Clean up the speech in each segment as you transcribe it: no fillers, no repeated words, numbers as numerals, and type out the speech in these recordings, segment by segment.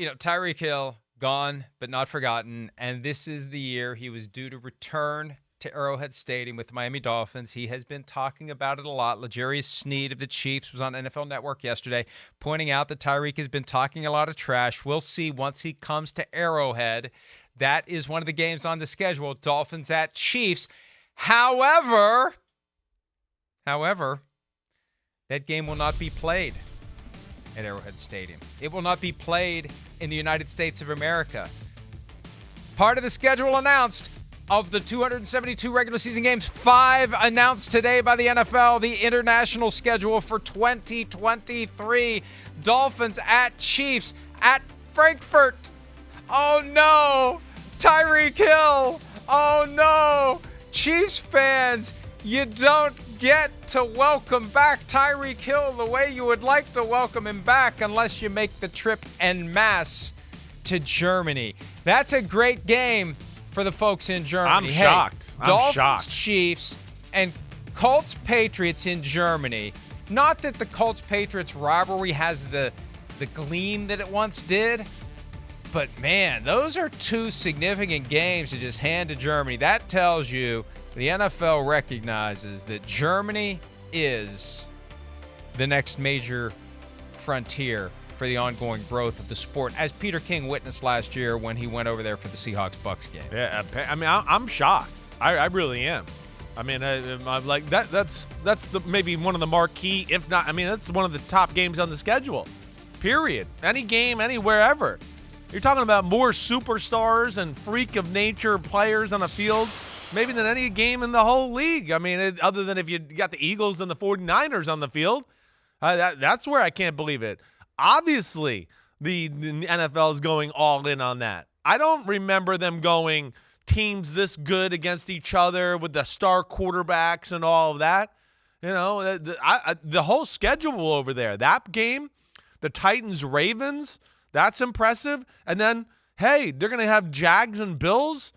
Tyreek Hill, gone but not forgotten, and this is the year he was due to return to Arrowhead Stadium with the Miami Dolphins. He has been talking about it a lot. L'Jarius Sneed of the Chiefs was on NFL Network yesterday pointing out that Tyreek has been talking a lot of trash. We'll see once he comes to Arrowhead. That is one of the games on the schedule, Dolphins at Chiefs. However, that game will not be played at Arrowhead Stadium. It will not be played in the United States of America. Part of the schedule announced of the 272 regular season games, 5 announced today by the NFL, the international schedule for 2023. Dolphins at Chiefs at Frankfurt. Oh no, Tyreek Hill. Oh no, Chiefs fans, you don't get to welcome back Tyreek Hill the way you would like to welcome him back unless you make the trip en masse to Germany. That's a great game for the folks in Germany. I'm shocked. Dolphins, Chiefs, and Colts-Patriots in Germany. Not that the Colts-Patriots rivalry has the gleam that it once did, but man, those are 2 significant games to just hand to Germany. That tells you the NFL recognizes that Germany is the next major frontier for the ongoing growth of the sport, as Peter King witnessed last year when he went over there for the Seahawks-Bucks game. Yeah, I mean, I'm shocked. I really am. I mean, I'm like that's maybe one of the marquee, if not, I mean, that's one of the top games on the schedule. Period. Any game, anywhere, ever. You're talking about more superstars and freak of nature players on the field maybe than any game in the whole league. I mean, other than if you got the Eagles and the 49ers on the field. That's where I can't believe it. Obviously, the NFL is going all in on that. I don't remember them going teams this good against each other with the star quarterbacks and all of that. The whole schedule over there, that game, the Titans-Ravens, that's impressive. And then, hey, they're going to have Jags and Bills.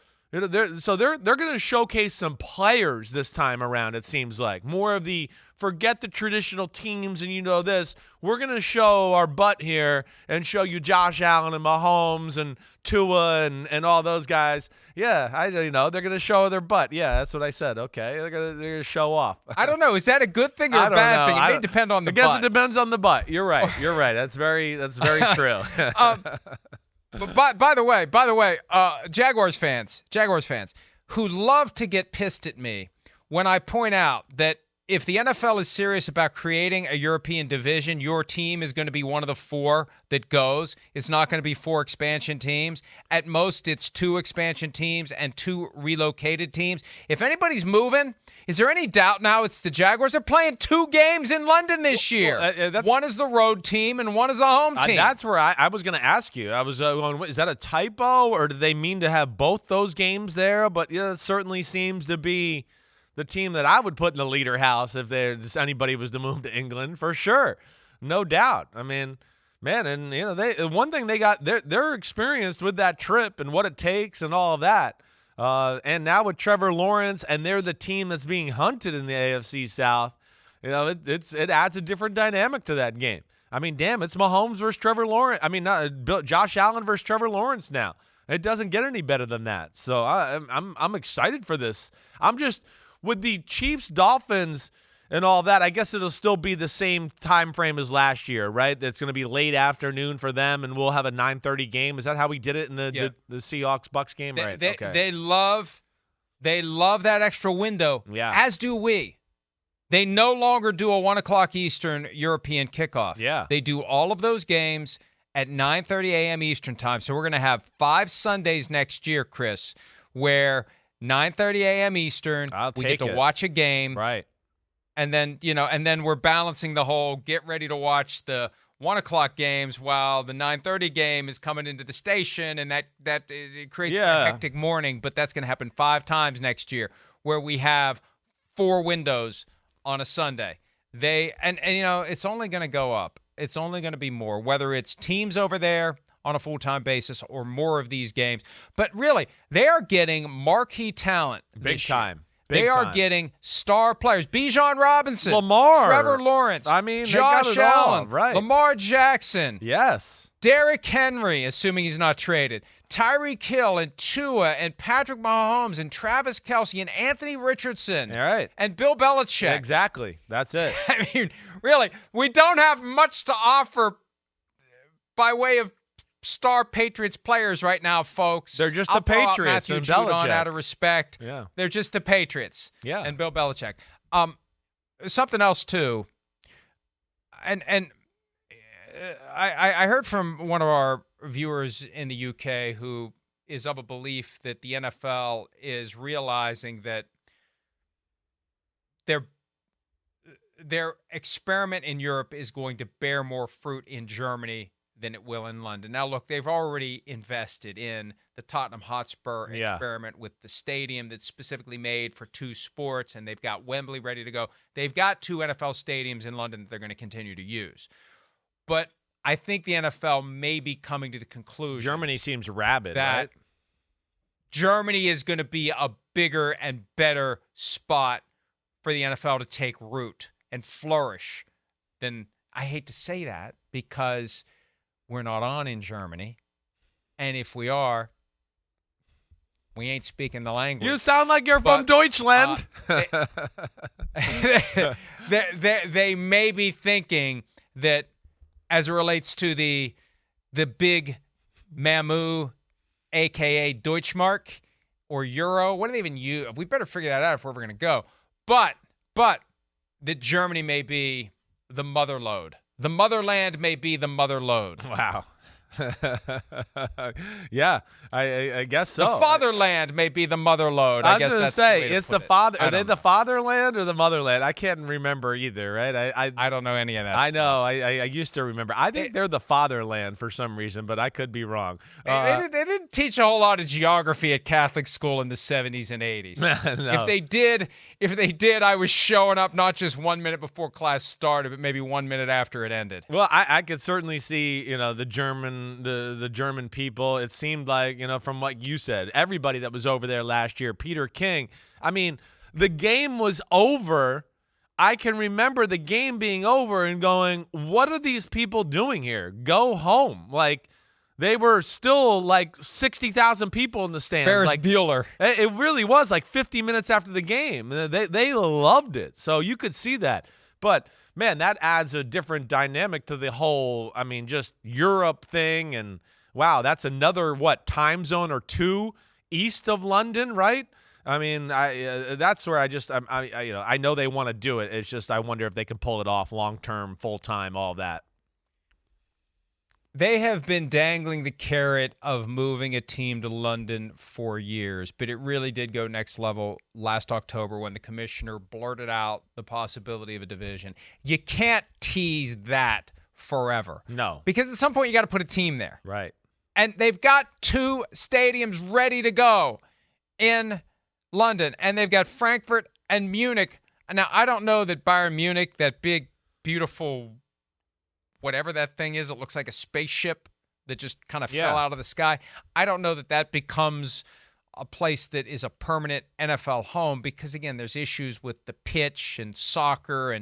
So they're going to showcase some players this time around, it seems like. More of the forget the traditional teams and this. We're going to show our butt here and show you Josh Allen and Mahomes and Tua and all those guys. Yeah, they're going to show their butt. Yeah, that's what I said. Okay, they're going to show off. I don't know. Is that a good thing or a bad thing? It may depend on the butt. I guess it depends on the butt. You're right. That's very true. But by the way, Jaguars fans who love to get pissed at me when I point out that if the NFL is serious about creating a European division, your team is going to be one of the 4 that goes. It's not going to be 4 expansion teams. At most, it's 2 expansion teams and 2 relocated teams. If anybody's moving, is there any doubt now it's the Jaguars? They're playing 2 games in London this year. One is the road team and one is the home team. That's where I was going to ask you. I was going, is that a typo or do they mean to have both those games there? But it certainly seems to be the team that I would put in the leader house if anybody was to move to England, for sure. No doubt. I mean, man, and one thing they got, they're experienced with that trip and what it takes and all of that. And now with Trevor Lawrence, and they're the team that's being hunted in the AFC South, it adds a different dynamic to that game. I mean, damn, it's Mahomes versus Trevor Lawrence. I mean, Josh Allen versus Trevor Lawrence now. It doesn't get any better than that. So I'm excited for this. I'm just with the Chiefs, Dolphins, and all that. I guess it'll still be the same time frame as last year, right? It's going to be late afternoon for them, and we'll have a 9:30 game. Is that how we did it in the Seahawks-Bucks game? Right. Okay. They love that extra window. Yeah. As do we. They no longer do a 1 o'clock Eastern European kickoff. Yeah. They do all of those games at 9:30 a.m. Eastern time. So we're going to have 5 Sundays next year, Chris, where 9:30 a.m. Eastern, we get to watch a game. Right. And then, we're balancing the whole get ready to watch the 1 o'clock games while the 9:30 game is coming into the station, and that it creates a hectic morning. But that's going to happen 5 times next year, where we have 4 windows on a Sunday. It's only going to go up. It's only going to be more, whether it's teams over there on a full-time basis or more of these games. But really, they are getting marquee talent big time. They are time. getting star players. Bijan Robinson, Lamar, Trevor Lawrence, I mean, Josh they got it all, Allen, right. Lamar Jackson, Yes. Derrick Henry, assuming he's not traded, Tyreek Hill and Tua and Patrick Mahomes and Travis Kelce and Anthony Richardson. All right. And Bill Belichick. Exactly. That's it. I mean, really, we don't have much to offer by way of star Patriots players right now, folks. They're just I'll the throw out Patriots Matthew and Judon Belichick. out of respect. Yeah. They're just the Patriots. Yeah. And Bill Belichick. Something else too. And I heard from one of our viewers in the UK who is of a belief that the NFL is realizing that their experiment in Europe is going to bear more fruit in Germany than it will in London. Now, look, they've already invested in the Tottenham Hotspur experiment with the stadium that's specifically made for two sports, and they've got Wembley ready to go. They've got two NFL stadiums in London that they're going to continue to use. But I think the NFL may be coming to the conclusion Germany seems rabid, that right? Germany is going to be a bigger and better spot for the NFL to take root and flourish than, I hate to say that, because we're not on in Germany. And if we are, we ain't speaking the language. You sound like you're from Deutschland. They may be thinking that as it relates to the big Mamu, a.k.a. Deutschmark or Euro, what do they even use? We better figure that out if we're ever going to go. But that Germany may be the mother lode. The motherland may be the mother lode. Wow. Yeah, I guess so. The fatherland may be the mother lode. I guess was going to that's say, the way to it's put the it. father. I Are they don't the know. fatherland or the motherland? I can't remember either, right? I don't know any of that I know. stuff. I used to remember. I think they're the fatherland for some reason, but I could be wrong. They didn't teach a whole lot of geography at Catholic school in the 70s and 80s. No. If they did, I was showing up not just 1 minute before class started, but maybe 1 minute after it ended. Well, I could certainly see, the German people. It seemed like, from what you said, everybody that was over there last year, Peter King. I mean, the game was over. I can remember the game being over and going, what are these people doing here? Go home. Like, they were still like 60,000 people in the stands. Ferris like, Bueller. It really was like 50 minutes after the game. They loved it. So you could see that. But, man, that adds a different dynamic to the whole, just Europe thing. And, wow, that's another, time zone or two east of London, right? That's where I know they want to do it. It's just I wonder if they can pull it off long-term, full-time, all that. They have been dangling the carrot of moving a team to London for years, but it really did go next level last October when the commissioner blurted out the possibility of a division. You can't tease that forever. No. Because at some point you got to put a team there. Right. And they've got two stadiums ready to go in London, and they've got Frankfurt and Munich. Now, I don't know that Bayern Munich, that big, beautiful whatever that thing is, it looks like a spaceship that just kind of fell out of the sky. I don't know that becomes a place that is a permanent NFL home because, again, there's issues with the pitch and soccer.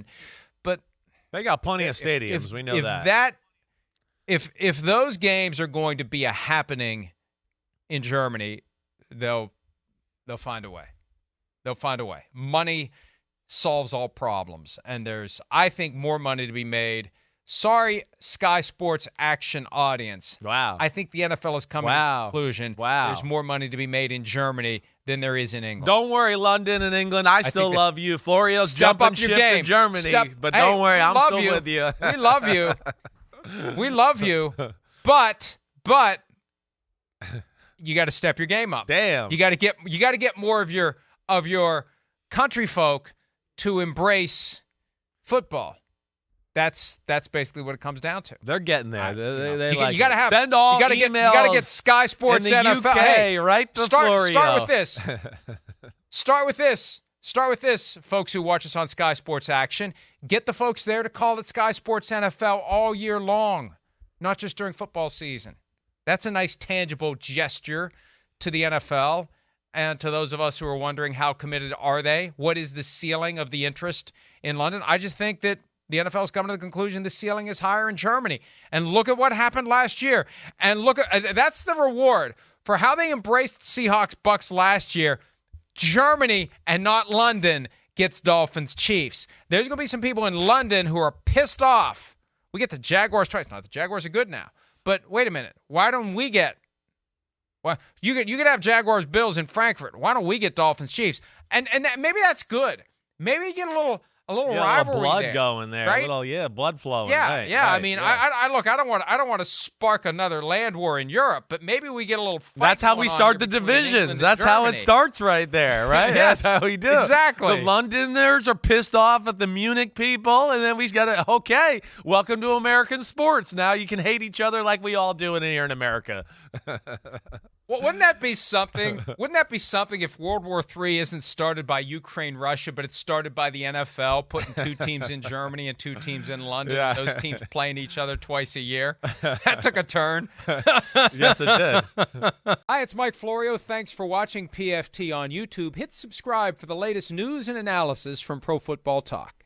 But they got plenty of stadiums. We know that. If those games are going to be a happening in Germany, they'll find a way. They'll find a way. Money solves all problems, and there's, I think, more money to be made. Sorry, Sky Sports Action audience. Wow. I think the NFL is coming to the conclusion. Wow. There's more money to be made in Germany than there is in England. Don't worry, London and England. I still love you. Florio's jumping ship to Germany. But don't worry, I'm still with you. We love you. We love you. But you got to step your game up. Damn. You got to get more of your country folk to embrace football. That's basically what it comes down to. They're getting there. You got to have send all emails. You got to get Sky Sports in the NFL. UK, hey, right to Florio. Start with this. Start with this, folks who watch us on Sky Sports Action. Get the folks there to call it Sky Sports NFL all year long, not just during football season. That's a nice tangible gesture to the NFL And to those of us who are wondering how committed are they, what is the ceiling of the interest in London? I just think that the NFL is coming to the conclusion the ceiling is higher in Germany. And look at what happened last year. And look at that's the reward for how they embraced Seahawks Bucks last year. Germany and not London gets Dolphins Chiefs. There's going to be some people in London who are pissed off. We get the Jaguars twice. No, the Jaguars are good now. But wait a minute. Why don't we get Well, you could have Jaguars Bills in Frankfurt. Why don't we get Dolphins Chiefs? And maybe that's good. Maybe you get a little rivalry blood there, going there, right? A little blood flowing. Yeah, right, yeah. right, I mean, yeah. I look. I don't want to spark another land war in Europe, but maybe we get a little fight. That's how going we on start here the between divisions. England and That's how it Germany. starts right there, right? Yes, That's how we do. exactly. The Londoners are pissed off at the Munich people, and then we got to okay. Welcome to American sports. Now you can hate each other like we all do here in America. Well, wouldn't that be something? Wouldn't that be something if World War III isn't started by Ukraine, Russia, but it's started by the NFL, putting 2 teams in Germany and 2 teams in London, Yeah. and those teams playing each other twice a year? That took a turn. Yes, it did. Hi, it's Mike Florio. Thanks for watching PFT on YouTube. Hit subscribe for the latest news and analysis from Pro Football Talk.